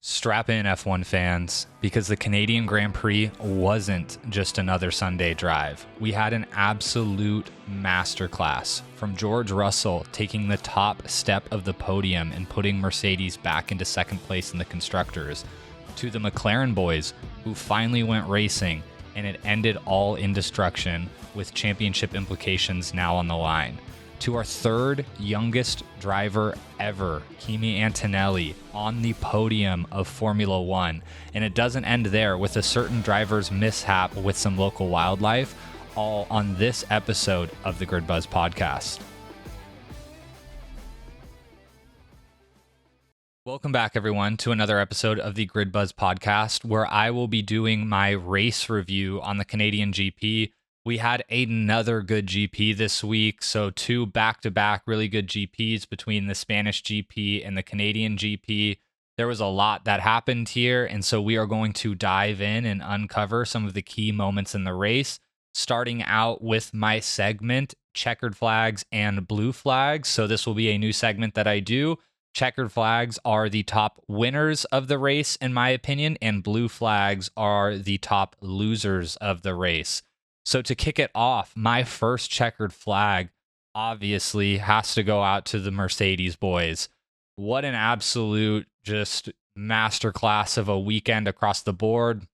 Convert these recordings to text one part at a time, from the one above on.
Strap in, F1 fans, because the Canadian Grand Prix wasn't just another Sunday drive. We had an absolute masterclass from George Russell taking the top step of the podium and putting Mercedes back into second place in the Constructors, to the McLaren boys who finally went racing, and it ended all in destruction with championship implications now on the line. To our third youngest driver ever, Kimi Antonelli, on the podium of Formula One. And it doesn't end there with a certain driver's mishap with some local wildlife, all on this episode of the Grid Buzz podcast. Welcome back, everyone, to another episode of the Grid Buzz podcast, where I will be doing my race review on the Canadian GP. We had another good GP this week, so two back-to-back really good GPs between the Spanish GP and the Canadian GP. There was a lot that happened here, and so we are going to dive in and uncover some of the key moments in the race, starting out with my segment, Checkered Flags and Blue Flags. So this will be a new segment that I do. Checkered flags are the top winners of the race, in my opinion, and blue flags are the top losers of the race. So to kick it off, my first checkered flag obviously has to go out to the Mercedes boys. What an absolute just masterclass of a weekend across the board.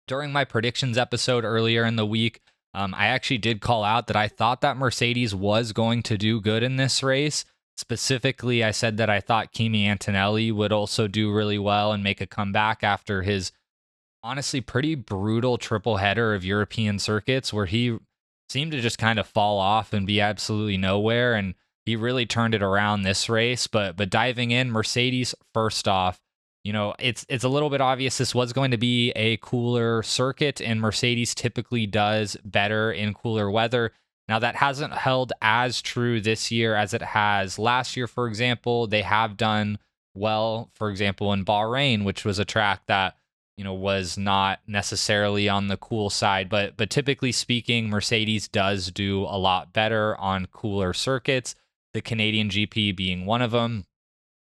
During my predictions episode earlier in the week, I actually did call out that I thought that Mercedes was going to do good in this race. Specifically, I said that I thought Kimi Antonelli would also do really well and make a comeback after his honestly pretty brutal triple header of European circuits where he seemed to just kind of fall off and be absolutely nowhere, and he really turned it around this race. But diving in, Mercedes, first off, you know, it's a little bit obvious this was going to be a cooler circuit, and Mercedes typically does better in cooler weather. Now, that hasn't held as true this year as it has last year, for example. They have done well, for example, in Bahrain, which was a track that, you know, was not necessarily on the cool side, but typically speaking, Mercedes does do a lot better on cooler circuits, the Canadian GP being one of them.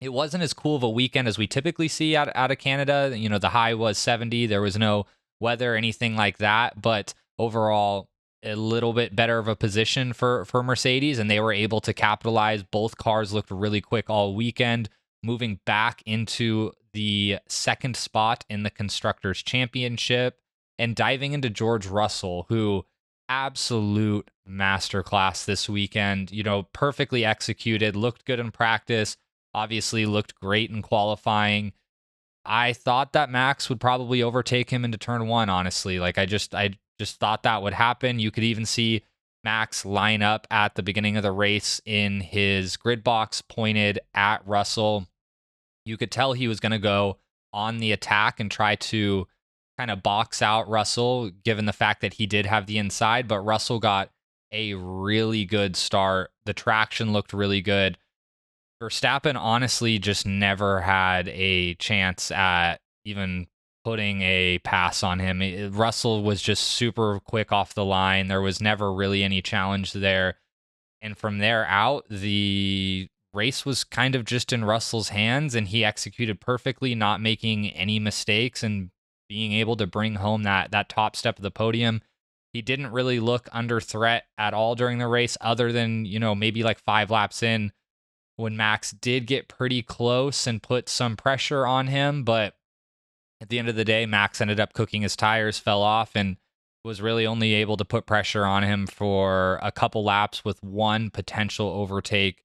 It wasn't as cool of a weekend as we typically see out of Canada. You know, the high was 70. There was no weather, anything like that, but overall, a little bit better of a position for Mercedes, and they were able to capitalize. Both cars looked really quick all weekend, moving back into the second spot in the Constructors Championship, and diving into George Russell, who absolute masterclass this weekend. You know, perfectly executed, looked good in practice, obviously looked great in qualifying. I thought that Max would probably overtake him into turn one, honestly. Like I just thought that would happen. You could even see Max line up at the beginning of the race in his grid box pointed at Russell. You could tell he was going to go on the attack and try to kind of box out Russell, given the fact that he did have the inside, but Russell got a really good start. The traction looked really good. Verstappen honestly just never had a chance at even putting a pass on him. Russell was just super quick off the line. There was never really any challenge there. And from there out, the race was kind of just in Russell's hands, and he executed perfectly, not making any mistakes and being able to bring home that top step of the podium. He didn't really look under threat at all during the race, other than, you know, maybe like 5 laps in when Max did get pretty close and put some pressure on him. But at the end of the day, Max ended up cooking his tires, fell off, and was really only able to put pressure on him for a couple laps with one potential overtake.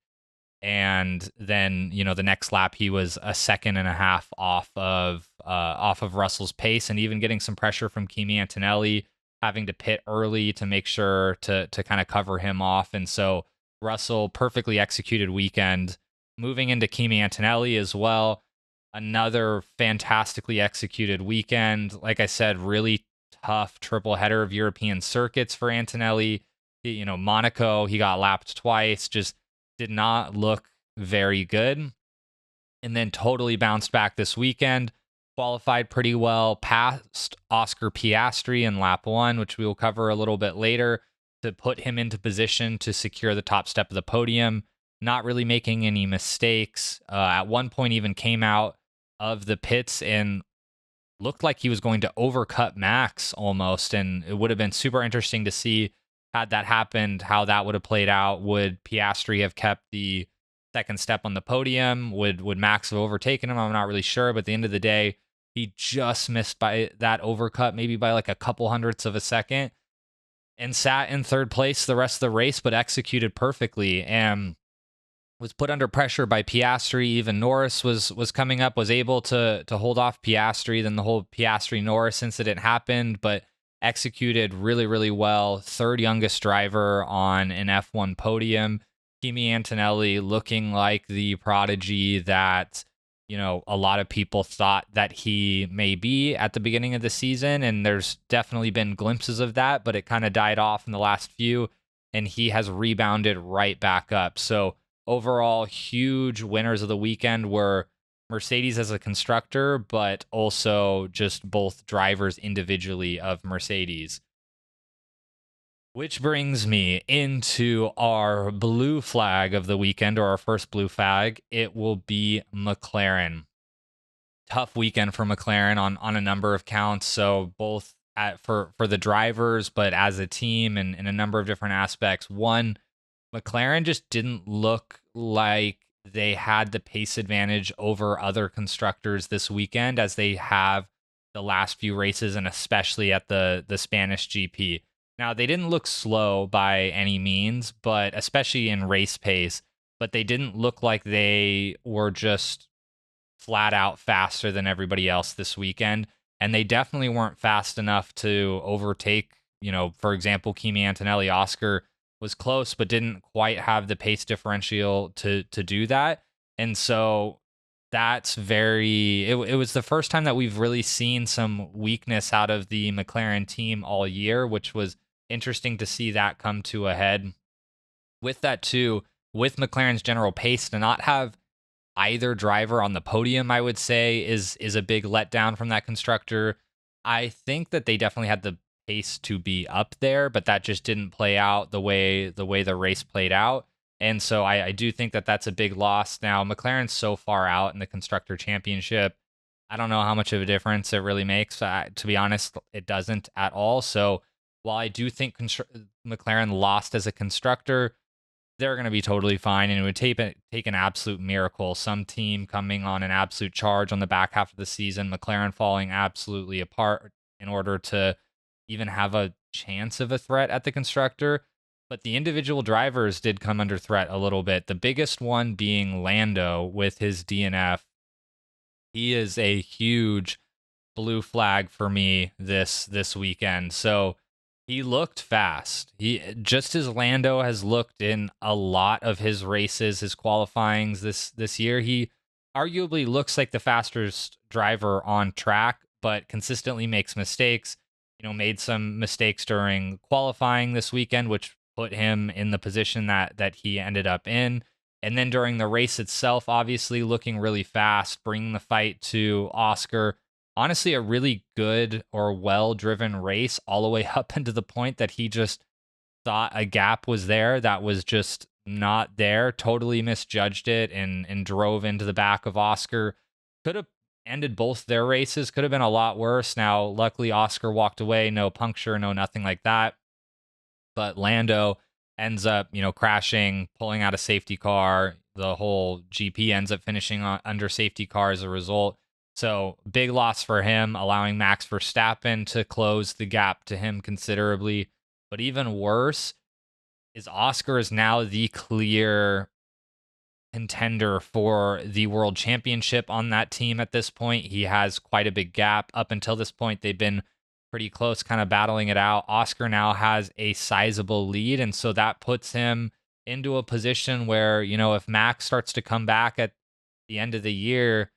And then, you know, the next lap, he was a second and a half off of Russell's pace, and even getting some pressure from Kimi Antonelli, having to pit early to make sure to kind of cover him off. And so Russell, perfectly executed weekend. Moving into Kimi Antonelli as well, another fantastically executed weekend. Like I said, really tough triple header of European circuits for Antonelli. You know, Monaco, he got lapped twice, just did not look very good. And then totally bounced back this weekend. Qualified pretty well, passed Oscar Piastri in lap 1, which we will cover a little bit later, to put him into position to secure the top step of the podium. Not really making any mistakes. At one point even came out of the pits and looked like he was going to overcut Max almost. And it would have been super interesting to see, had that happened, how that would have played out. Would Piastri have kept the second step on the podium? Would Max have overtaken him? I'm not really sure. But at the end of the day, he just missed by that overcut, maybe by like a couple hundredths of a second, and sat in third place the rest of the race, but executed perfectly. And was put under pressure by Piastri. Even Norris was coming up, was able to hold off Piastri. Then the whole Piastri Norris incident happened, but executed really, really well. Third youngest driver on an F1 podium. Kimi Antonelli looking like the prodigy that, you know, a lot of people thought that he may be at the beginning of the season. And there's definitely been glimpses of that, but it kind of died off in the last few, and he has rebounded right back up. So overall, huge winners of the weekend were Mercedes as a constructor, but also just both drivers individually of Mercedes. Which brings me into our blue flag of the weekend, or our first blue flag. It will be McLaren. Tough weekend for McLaren on a number of counts. So both for the drivers, but as a team and in a number of different aspects. One, McLaren just didn't look like they had the pace advantage over other constructors this weekend as they have the last few races, and especially at the Spanish GP. Now, they didn't look slow by any means, but especially in race pace, but they didn't look like they were just flat out faster than everybody else this weekend. And they definitely weren't fast enough to overtake, you know, for example, Kimi Antonelli. Oscar was close, but didn't quite have the pace differential to do that. And so that's it was the first time that we've really seen some weakness out of the McLaren team all year, which was interesting to see that come to a head. With that too, with McLaren's general pace, to not have either driver on the podium, I would say is a big letdown from that constructor. I think that they definitely had the pace to be up there, but that just didn't play out the way the race played out. And so I do think that that's a big loss. Now, McLaren's so far out in the Constructor Championship, I don't know how much of a difference it really makes. To be honest, it doesn't at all. So while I do think McLaren lost as a constructor, they're going to be totally fine. And it would take an absolute miracle. Some team coming on an absolute charge on the back half of the season, McLaren falling absolutely apart in order to even have a chance of a threat at the constructor. But the individual drivers did come under threat a little bit. The biggest one being Lando with his DNF. He is a huge blue flag for me this weekend. So he looked fast. He, just as Lando has looked in a lot of his races, his qualifyings this year, he arguably looks like the fastest driver on track, but consistently makes mistakes. You know, made some mistakes during qualifying this weekend, which put him in the position that he ended up in. And then during the race itself, obviously looking really fast, bringing the fight to Oscar. Honestly, a really good or well-driven race all the way up into the point that he just thought a gap was there that was just not there, totally misjudged it, and drove into the back of Oscar. Could have ended both their races, could have been a lot worse. Now, luckily, Oscar walked away, no puncture, no nothing like that. But Lando ends up, you know, crashing, pulling out a safety car. The whole GP ends up finishing under safety car as a result. So big loss for him, allowing Max Verstappen to close the gap to him considerably. But even worse is Oscar is now the clear contender for the world championship on that team at this point. He has quite a big gap. Up until this point, they've been pretty close, kind of battling it out. Oscar now has a sizable lead, and so that puts him into a position where, you know, if Max starts to come back at the end of the year,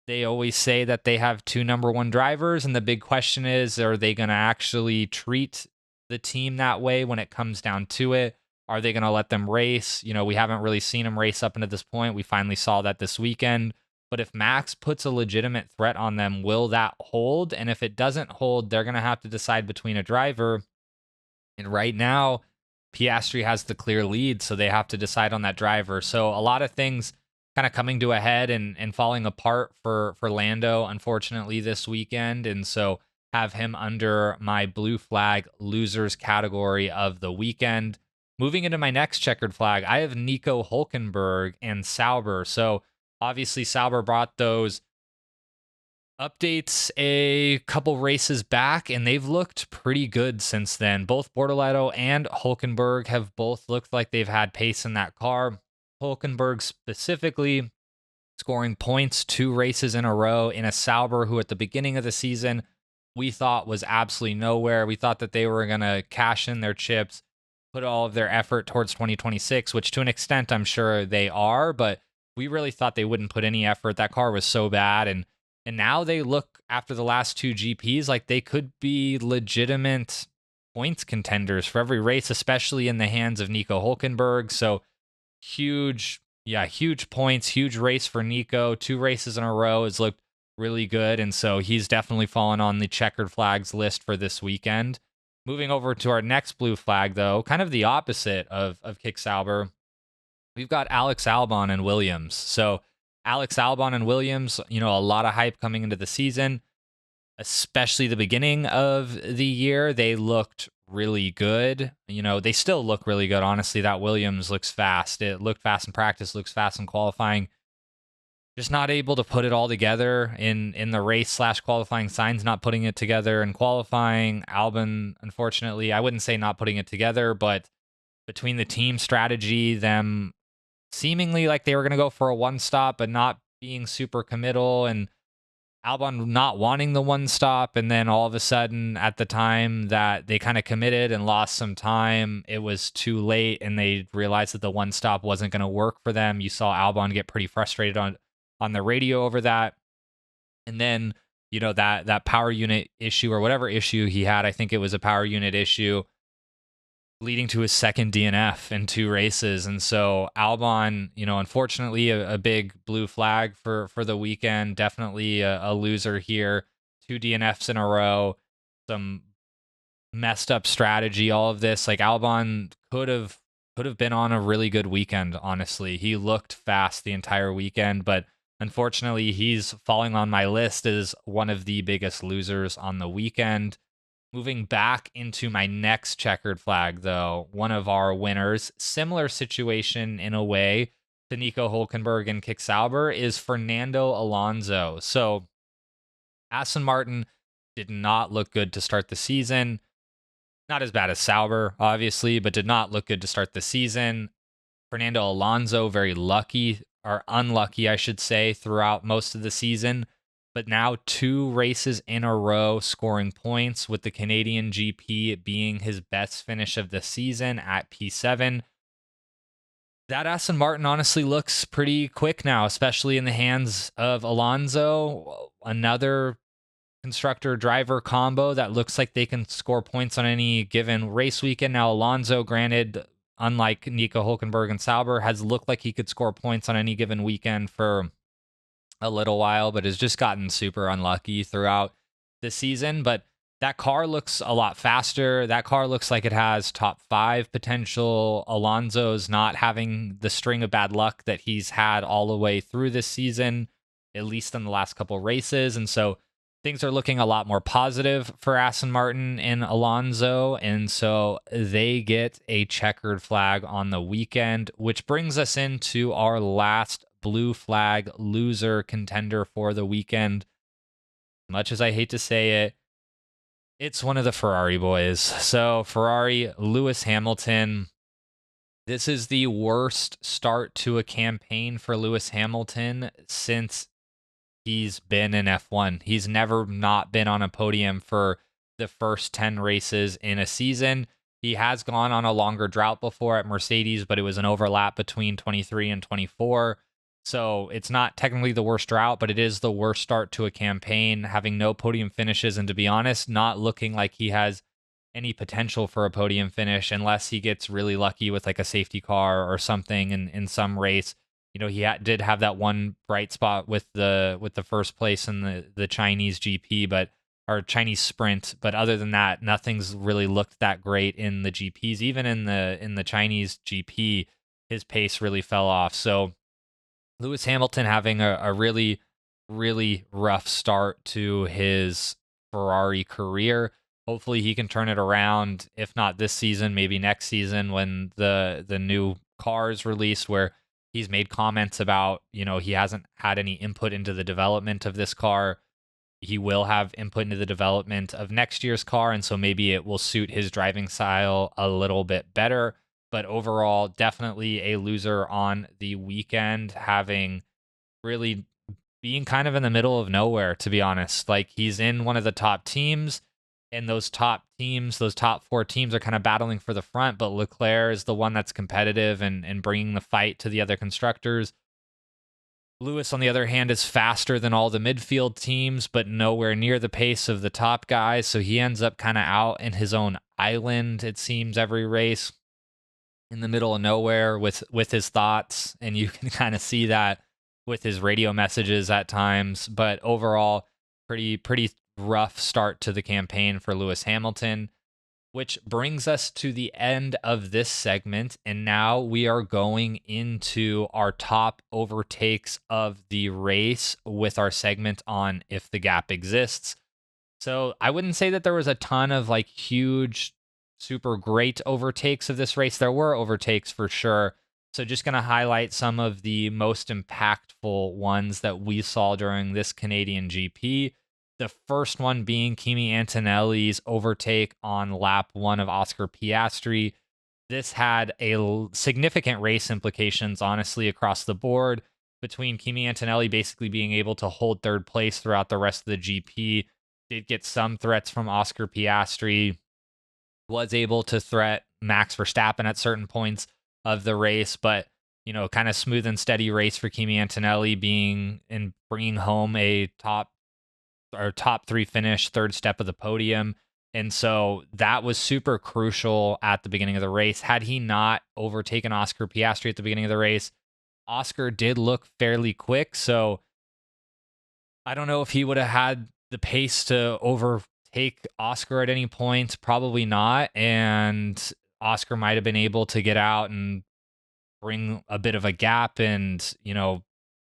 they always say that they have two number one drivers, and the big question is, are they going to actually treat the team that way when it comes down to it? Are they going to let them race? You know, we haven't really seen them race up until this point. We finally saw that this weekend. But if Max puts a legitimate threat on them, will that hold? And if it doesn't hold, they're going to have to decide between a driver. And right now, Piastri has the clear lead, so they have to decide on that driver. So a lot of things kind of coming to a head and falling apart for Lando, unfortunately, this weekend. And so have him under my blue flag losers category of the weekend. Moving into my next checkered flag, I have Nico Hulkenberg and Sauber. So obviously Sauber brought those updates a couple races back, and they've looked pretty good since then. Both Bortoleto and Hulkenberg have both looked like they've had pace in that car. Hulkenberg specifically scoring points 2 races in a row in a Sauber who at the beginning of the season we thought was absolutely nowhere. We thought that they were going to cash in their chips, put all of their effort towards 2026, which to an extent I'm sure they are, but we really thought they wouldn't put any effort. That car was so bad, and now they look, after the last 2 GPs, like they could be legitimate points contenders for every race, especially in the hands of Nico Hulkenberg. So huge points, huge race for Nico. 2 races in a row has looked really good, and so he's definitely fallen on the checkered flags list for this weekend. Moving over to our next blue flag, though, kind of the opposite of Kick Sauber, we've got Alex Albon and Williams. So Alex Albon and Williams, a lot of hype coming into the season, especially the beginning of the year. They looked really good. They still look really good. Honestly, that Williams looks fast. It looked fast in practice, looks fast in qualifying. Just not able to put it all together in the race / qualifying. Signs not putting it together in qualifying. Albon, unfortunately, I wouldn't say not putting it together, but between the team strategy, them seemingly like they were going to go for a 1-stop, but not being super committal, and Albon not wanting the 1-stop, and then all of a sudden, at the time that they kind of committed and lost some time, it was too late, and they realized that the 1-stop wasn't going to work for them. You saw Albon get pretty frustrated on the radio over that, and then that power unit issue or whatever issue he had, I think it was a power unit issue, leading to his second DNF in 2 races. And so Albon, unfortunately, a big blue flag for the weekend. Definitely a loser here. 2 DNFs in a row. Some messed up strategy. All of this, like Albon could have been on a really good weekend. Honestly, he looked fast the entire weekend, but unfortunately, he's falling on my list as one of the biggest losers on the weekend. Moving back into my next checkered flag, though, one of our winners, similar situation in a way to Nico Hulkenberg and Kick Sauber, is Fernando Alonso. So Aston Martin did not look good to start the season. Not as bad as Sauber, obviously, but did not look good to start the season. Fernando Alonso, very lucky, or unlucky, I should say, throughout most of the season. But now 2 races in a row scoring points, with the Canadian GP being his best finish of the season at P7. That Aston Martin honestly looks pretty quick now, especially in the hands of Alonso. Another constructor-driver combo that looks like they can score points on any given race weekend. Now Alonso, granted, unlike Nico Hulkenberg and Sauber, has looked like he could score points on any given weekend for a little while, but has just gotten super unlucky throughout the season. But that car looks a lot faster. That car looks like it has top 5 potential. Alonso's not having the string of bad luck that he's had all the way through this season, at least in the last couple races. And so things are looking a lot more positive for Aston Martin and Alonso. And so they get a checkered flag on the weekend, which brings us into our last blue flag loser contender for the weekend. Much as I hate to say it, it's one of the Ferrari boys. So Ferrari, Lewis Hamilton. This is the worst start to a campaign for Lewis Hamilton since he's been in F1. He's never not been on a podium for the first 10 races in a season. He has gone on a longer drought before at Mercedes, but it was an overlap between 23 and 24. So it's not technically the worst drought, but it is the worst start to a campaign, having no podium finishes, and to be honest, not looking like he has any potential for a podium finish unless he gets really lucky with like a safety car or something in some race. He did have that one bright spot with the first place in the Chinese GP, or Chinese sprint. But other than that, nothing's really looked that great in the GPs. Even in the Chinese GP, his pace really fell off. So Lewis Hamilton having a really, really rough start to his Ferrari career. Hopefully he can turn it around. If not this season, maybe next season when the new car is released, where he's made comments about, he hasn't had any input into the development of this car. He will have input into the development of next year's car, and so maybe it will suit his driving style a little bit better. But overall, definitely a loser on the weekend, having really being kind of in the middle of nowhere, to be honest. Like, he's in one of the top teams, and those top teams, those top four teams are kind of battling for the front, but Leclerc is the one that's competitive and bringing the fight to the other constructors. Lewis, on the other hand, is faster than all the midfield teams, but nowhere near the pace of the top guys. So he ends up kind of out in his own island, it seems, every race, in the middle of nowhere with his thoughts. And you can kind of see that with his radio messages at times. But overall, pretty rough start to the campaign for Lewis Hamilton. Which brings us to the end of this segment. And now we are going into our top overtakes of the race with our segment on if the gap exists. So I wouldn't say that there was a ton of like huge, super great overtakes of this race. There were overtakes for sure. So just going to highlight some of the most impactful ones that we saw during this Canadian GP. The first one being Kimi Antonelli's overtake on lap 1 of Oscar Piastri. This had significant race implications, honestly, across the board, between Kimi Antonelli basically being able to hold third place throughout the rest of the GP. Did get some threats from Oscar Piastri, was able to threat Max Verstappen at certain points of the race, but kind of smooth and steady race for Kimi Antonelli, being and bringing home a top 3 finish, third step of the podium. And so that was super crucial at the beginning of the race. Had he not overtaken Oscar Piastri at the beginning of the race, Oscar did look fairly quick. So I don't know if he would have had the pace to overtake Oscar at any point. Probably not. And Oscar might have been able to get out and bring a bit of a gap. And,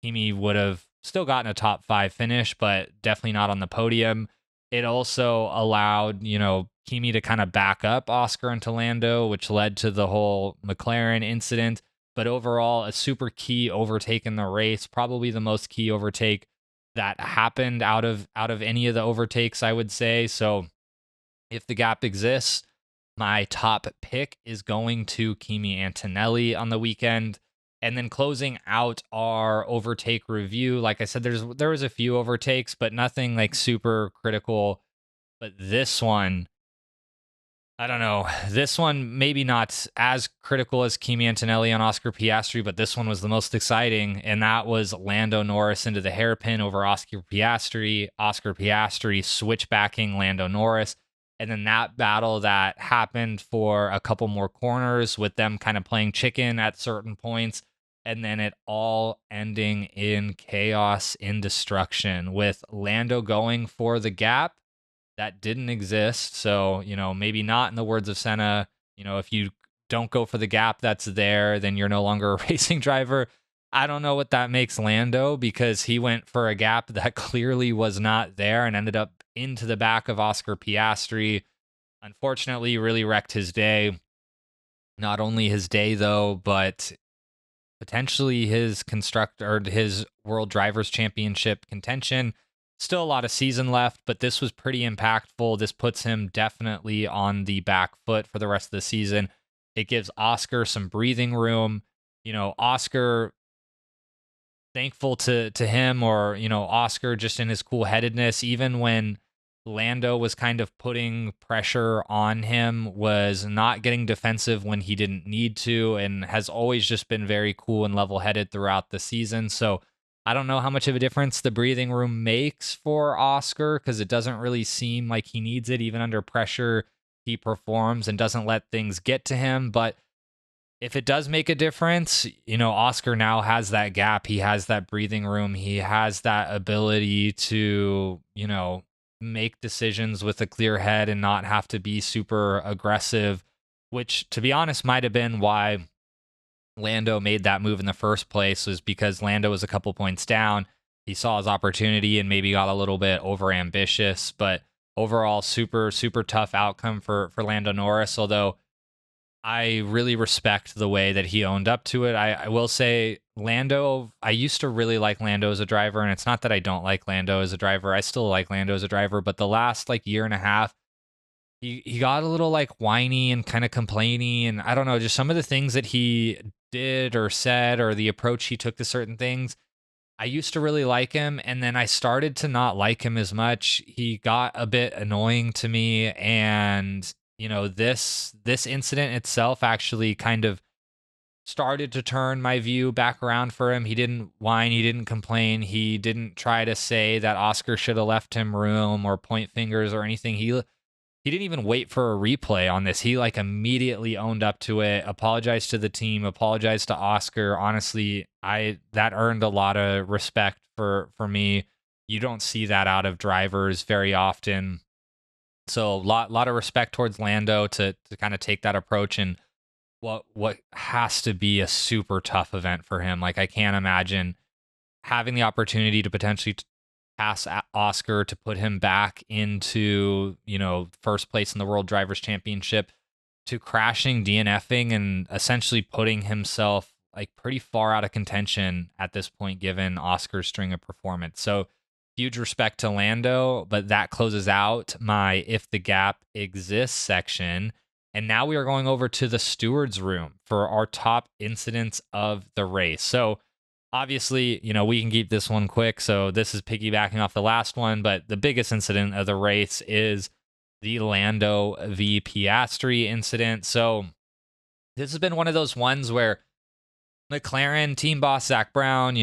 Kimi would have still gotten a top 5 finish, but definitely not on the podium. It also allowed, Kimi to kind of back up Oscar into Lando, which led to the whole McLaren incident. But overall, a super key overtake in the race, probably the most key overtake that happened out of any of the overtakes, I would say. So if the gap exists, my top pick is going to Kimi Antonelli on the weekend. And then closing out our overtake review, like I said, there was a few overtakes, but nothing like super critical. But this one, I don't know. This one maybe not as critical as Kimi Antonelli on Oscar Piastri, but this one was the most exciting, and that was Lando Norris into the hairpin over Oscar Piastri. Oscar Piastri switchbacking Lando Norris. And then that battle that happened for a couple more corners with them kind of playing chicken at certain points. And then it all ending in chaos, in destruction, with Lando going for the gap that didn't exist. So, maybe not in the words of Senna, if you don't go for the gap that's there, then you're no longer a racing driver. I don't know what that makes Lando, because he went for a gap that clearly was not there and ended up into the back of Oscar Piastri. Unfortunately, really wrecked his day. Not only his day, though, but potentially his his World Drivers' Championship contention. Still a lot of season left, but this was pretty impactful. This puts him definitely on the back foot for the rest of the season. It gives Oscar some breathing room. Oscar, thankful to him, or Oscar just in his cool headedness, even when Lando was kind of putting pressure on him, was not getting defensive when he didn't need to, and has always just been very cool and level headed throughout the season. So I don't know how much of a difference the breathing room makes for Oscar, because it doesn't really seem like he needs it. Even under pressure, he performs and doesn't let things get to him. But if it does make a difference, Oscar now has that gap. He has that breathing room. He has that ability to, make decisions with a clear head and not have to be super aggressive, which, to be honest, might have been why Lando made that move in the first place was because Lando was a couple points down. He saw his opportunity and maybe got a little bit over ambitious, but overall, super, super tough outcome for Lando Norris. Although I really respect the way that he owned up to it. I will say Lando, I used to really like Lando as a driver, and it's not that I don't like Lando as a driver. I still like Lando as a driver, but the last like year and a half, he got a little like whiny and kind of complaining, and I don't know, just some of the things that he did or said or the approach he took to certain things. I used to really like him, and then I started to not like him as much. He got a bit annoying to me, and this incident itself actually kind of started to turn my view back around for him. He didn't whine, he didn't complain, he didn't try to say that Oscar should have left him room or point fingers or anything. He didn't even wait for a replay on this. He like immediately owned up to it, apologized to the team, apologized to Oscar. Honestly, that earned a lot of respect for me. You don't see that out of drivers very often. So a lot of respect towards Lando to kind of take that approach and what has to be a super tough event for him. Like I can't imagine having the opportunity to potentially pass Oscar to put him back into, first place in the World Drivers' Championship, to crashing, DNFing, and essentially putting himself like pretty far out of contention at this point, given Oscar's string of performance. So huge respect to Lando, but that closes out my If the Gap Exists section. And now we are going over to the steward's room for our top incidents of the race. So obviously, we can keep this one quick. So this is piggybacking off the last one, but the biggest incident of the race is the Lando v Piastri incident. So this has been one of those ones where McLaren, team boss Zach Brown,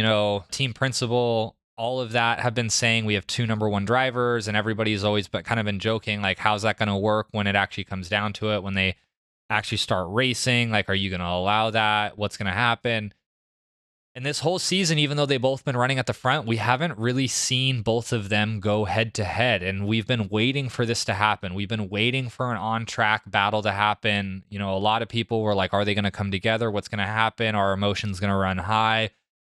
team principal, all of that have been saying we have two number one drivers, and everybody's always kind of been joking, like, how's that going to work when it actually comes down to it, when they actually start racing? Like, are you going to allow that? What's going to happen? And this whole season, even though they've both been running at the front, we haven't really seen both of them go head to head. And we've been waiting for this to happen. We've been waiting for an on-track battle to happen. A lot of people were like, are they going to come together? What's going to happen? Are emotions going to run high?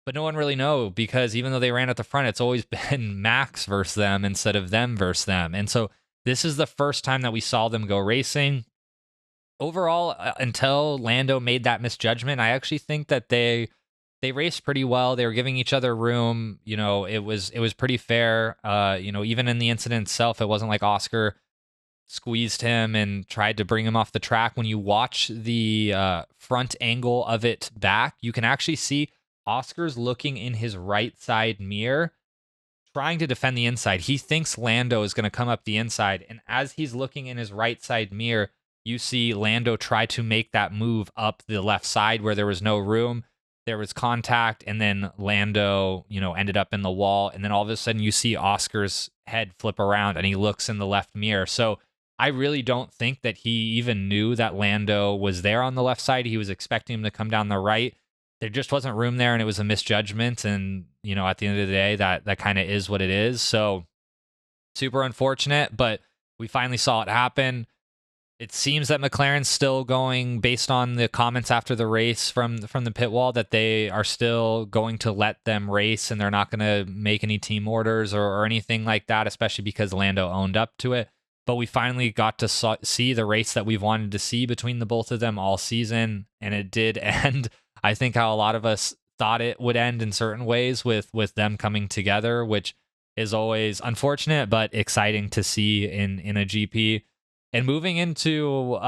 But no one really knows, because even though they ran at the front, it's always been Max versus them instead of them versus them. And so this is the first time that we saw them go racing. Overall, until Lando made that misjudgment, I actually think that they raced pretty well. They were giving each other room. It was pretty fair. Even in the incident itself, it wasn't like Oscar squeezed him and tried to bring him off the track. When you watch the front angle of it back, you can actually see Oscar's looking in his right side mirror, trying to defend the inside. He thinks Lando is going to come up the inside. And as he's looking in his right side mirror, you see Lando try to make that move up the left side where there was no room. There was contact, and then Lando, ended up in the wall. And then all of a sudden you see Oscar's head flip around and he looks in the left mirror. So I really don't think that he even knew that Lando was there on the left side. He was expecting him to come down the right. There just wasn't room there, and it was a misjudgment. And, at the end of the day, that kind of is what it is. So super unfortunate, but we finally saw it happen. It seems that McLaren's still going, based on the comments after the race from the pit wall, that they are still going to let them race, and they're not going to make any team orders or anything like that, especially because Lando owned up to it. But we finally got to see the race that we've wanted to see between the both of them all season, and it did end, I think, how a lot of us thought it would end in certain ways, with them coming together, which is always unfortunate but exciting to see in a GP. And moving into,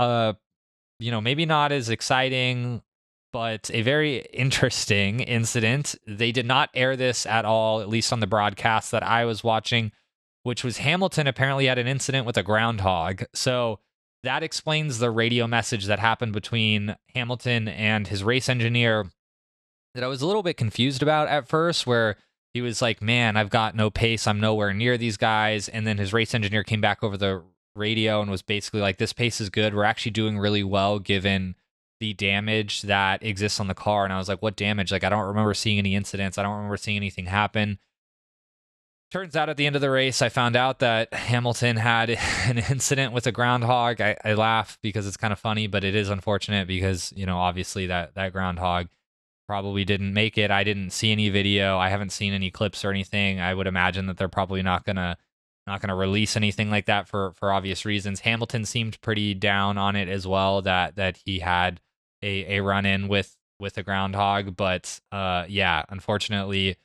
maybe not as exciting, but a very interesting incident. They did not air this at all, at least on the broadcast that I was watching, which was Hamilton apparently had an incident with a groundhog. So that explains the radio message that happened between Hamilton and his race engineer that I was a little bit confused about at first, where he was like, man, I've got no pace. I'm nowhere near these guys. And then his race engineer came back over the radio and was basically like, this pace is good. We're actually doing really well given the damage that exists on the car. And I was like, what damage? Like, I don't remember seeing any incidents. I don't remember seeing anything happen. Turns out at the end of the race, I found out that Hamilton had an incident with a groundhog. I laugh because it's kind of funny, but it is unfortunate because, obviously that groundhog probably didn't make it. I didn't see any video. I haven't seen any clips or anything. I would imagine that they're probably not gonna release anything like that for obvious reasons. Hamilton seemed pretty down on it as well, that he had a run in with a groundhog, but yeah, unfortunately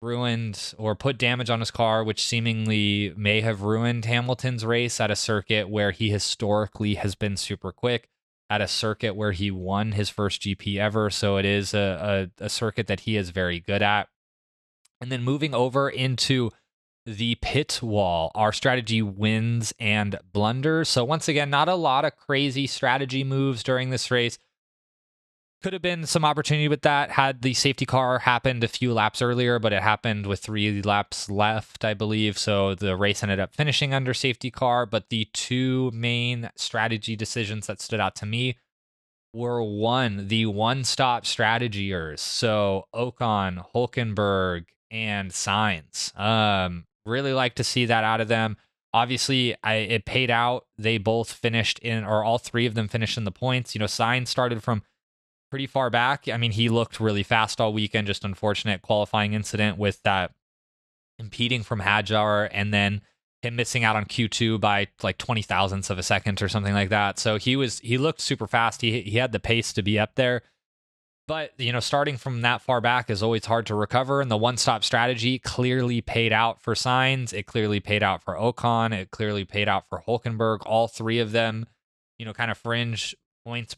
ruined or put damage on his car, which seemingly may have ruined Hamilton's race at a circuit where he historically has been super quick, at a circuit where he won his first GP ever. So it is a circuit that he is very good at. And then moving over into the pit wall, our strategy wins and blunders. So once again, not a lot of crazy strategy moves during this race. Could have been some opportunity with that had the safety car happened a few laps earlier, but it happened with 3 laps left, I believe. So the race ended up finishing under safety car. But the 2 main strategy decisions that stood out to me were the one-stop strategiers. So Ocon, Hulkenberg, and Sainz. Really like to see that out of them. Obviously, it paid out. They both finished or all 3 of them finished in the points. Sainz started from pretty far back. I mean, he looked really fast all weekend, just unfortunate qualifying incident with that impeding from Hadjar, and then him missing out on Q2 by like 20 thousandths of a second or something like that. So he looked super fast. He had the pace to be up there. But, starting from that far back is always hard to recover. And the one-stop strategy clearly paid out for Sainz. It clearly paid out for Ocon. It clearly paid out for Hulkenberg. All 3 of them, kind of fringe points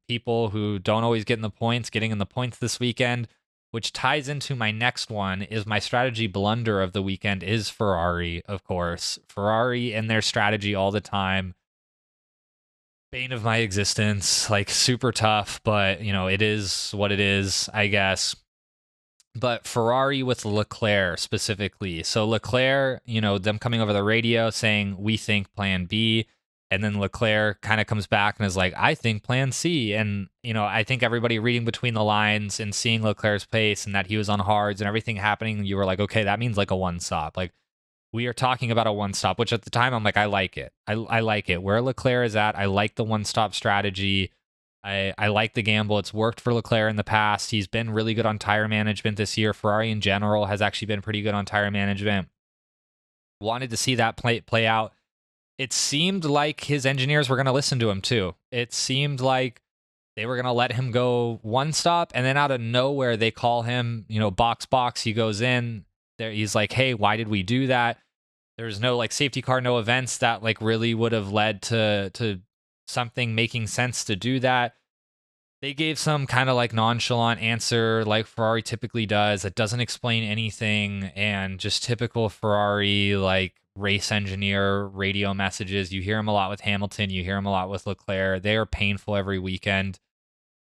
people who don't always get in the points, getting in the points this weekend, which ties into my next one. Is my strategy blunder of the weekend is Ferrari, of course. Ferrari and their strategy all the time. Bane of my existence, like super tough, but it is what it is, I guess. But Ferrari with Leclerc specifically. So Leclerc, them coming over the radio saying, we think plan B. And then Leclerc kind of comes back and is like, I think plan C. And, I think everybody reading between the lines and seeing Leclerc's pace and that he was on hards and everything happening, you were like, okay, that means like a one stop. Like, we are talking about a one stop, which at the time I'm like, I like it. I like it. Where Leclerc is at, I like the one stop strategy. I like the gamble. It's worked for Leclerc in the past. He's been really good on tire management this year. Ferrari in general has actually been pretty good on tire management. Wanted to see that play out. It seemed like his engineers were going to listen to him too. It seemed like they were going to let him go one stop, and then out of nowhere, they call him, box. He goes in there. He's like, hey, why did we do that? There's no like safety car, no events that like really would have led to something making sense to do that. They gave some kind of like nonchalant answer like Ferrari typically does. It doesn't explain anything, and just typical Ferrari like race engineer radio messages. You hear them a lot with Hamilton. You hear them a lot with Leclerc. They are painful every weekend.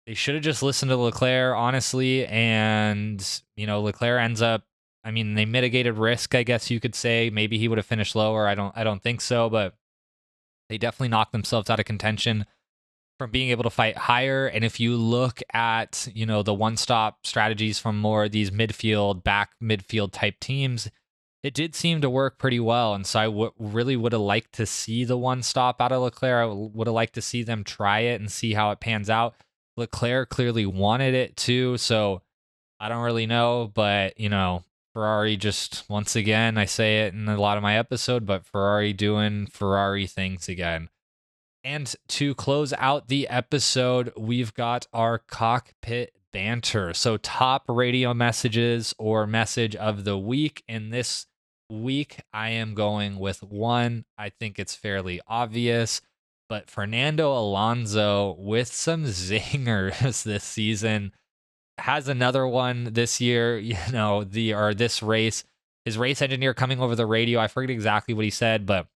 They should have just listened to Leclerc, honestly. And, Leclerc ends up, I mean, they mitigated risk, I guess you could say. Maybe he would have finished lower. I don't think so, but they definitely knocked themselves out of contention from being able to fight higher. And if you look at, the one-stop strategies from more of these midfield type teams, it did seem to work pretty well. And so I really would have liked to see the one stop out of Leclerc. I would have liked to see them try it and see how it pans out. Leclerc clearly wanted it too. So I don't really know, but Ferrari just, once again, I say it in a lot of my episode, but Ferrari doing Ferrari things again. And to close out the episode, we've got our cockpit banter. So top radio messages or message of the week. In this week, I am going with one. I think it's fairly obvious, but Fernando Alonso with some zingers this season has another one this year, this race. His race engineer coming over the radio, I forget exactly what he said, but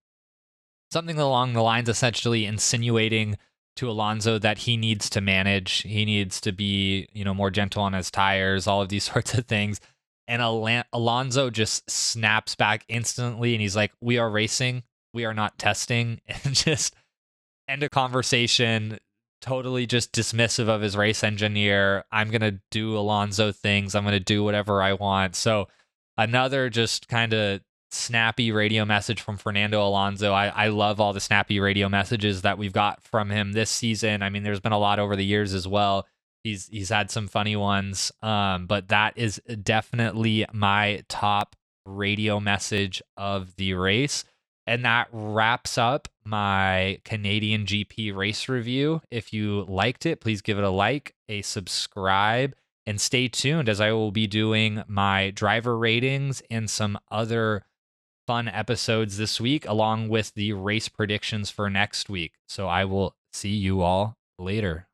something along the lines essentially insinuating to Alonso that he needs to manage. He needs to be, more gentle on his tires, all of these sorts of things. And Alonso just snaps back instantly and he's like, we are racing. We are not testing. And just end a conversation, totally just dismissive of his race engineer. I'm going to do Alonso things. I'm going to do whatever I want. So Another just kind of snappy radio message from Fernando Alonso. I love all the snappy radio messages that we've got from him this season. I mean, there's been a lot over the years as well. He's had some funny ones, but that is definitely my top radio message of the race. And that wraps up my Canadian GP race review. If you liked it, please give it a like, a subscribe, and stay tuned as I will be doing my driver ratings and some other fun episodes this week, along with the race predictions for next week. So I will see you all later.